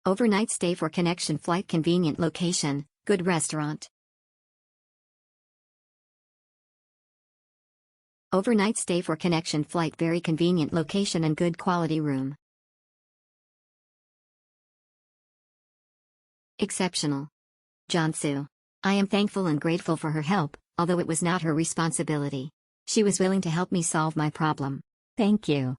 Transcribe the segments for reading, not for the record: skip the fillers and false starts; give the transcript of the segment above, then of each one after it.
Overnight stay for connection flight, convenient location, good restaurant. Overnight stay for connection flight, very convenient location and good quality room. Exceptional. Jansu. I am thankful and grateful for her help, although it was not her responsibility. She was willing to help me solve my problem. Thank you.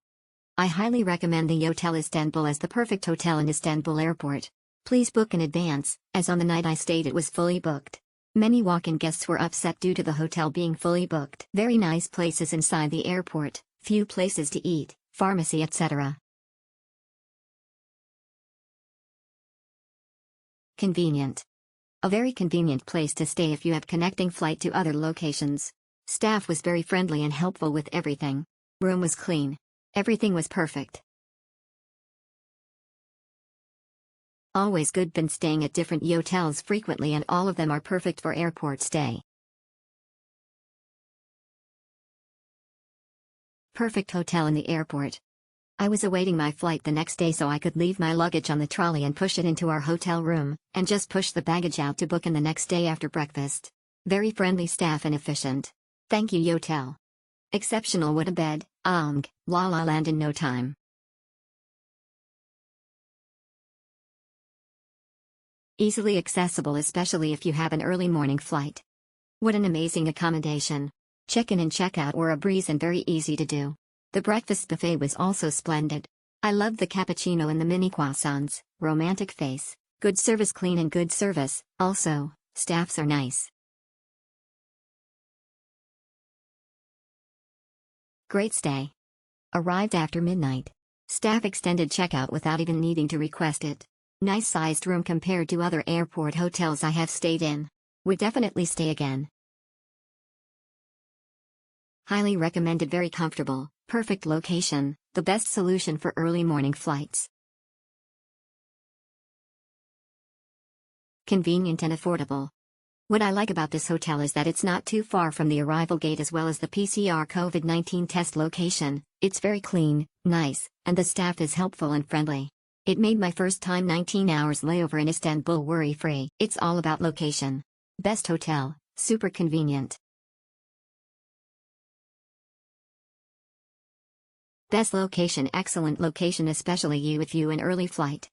I highly recommend the YOTEL Istanbul as the perfect hotel in Istanbul Airport. Please book in advance, as on the night I stayed it was fully booked. Many walk-in guests were upset due to the hotel being fully booked. Very nice places inside the airport, few places to eat, pharmacy, etc. Convenient. A very convenient place to stay if you have connecting flight to other locations. Staff was very friendly and helpful with everything. Room was clean. Everything was perfect. Always good. Been staying at different YOTELs frequently and all of them are perfect for airport stay. Perfect hotel in the airport. I was awaiting my flight the next day so I could leave my luggage on the trolley and push it into our hotel room, and just push the baggage out to book in the next day after breakfast. Very friendly staff and efficient. Thank you YOTEL. Exceptional. What a bed, La La Land in no time. Easily accessible especially if you have an early morning flight. What an amazing accommodation. Check-in and check-out were a breeze and very easy to do. The breakfast buffet was also splendid. I loved the cappuccino and the mini croissants, romantic face, good service, clean and good service, also, staffs are nice. Great stay. Arrived after midnight. Staff extended checkout without even needing to request it. Nice sized room compared to other airport hotels I have stayed in. Would definitely stay again. Highly recommended. Very comfortable, perfect location, the best solution for early morning flights. Convenient and affordable. What I like about this hotel is that it's not too far from the arrival gate as well as the PCR COVID-19 test location. It's very clean, nice, and the staff is helpful and friendly. It made my first time 19 hours layover in Istanbul worry-free. It's all about location. Best hotel, super convenient. Best location, excellent location, especially if you an early flight.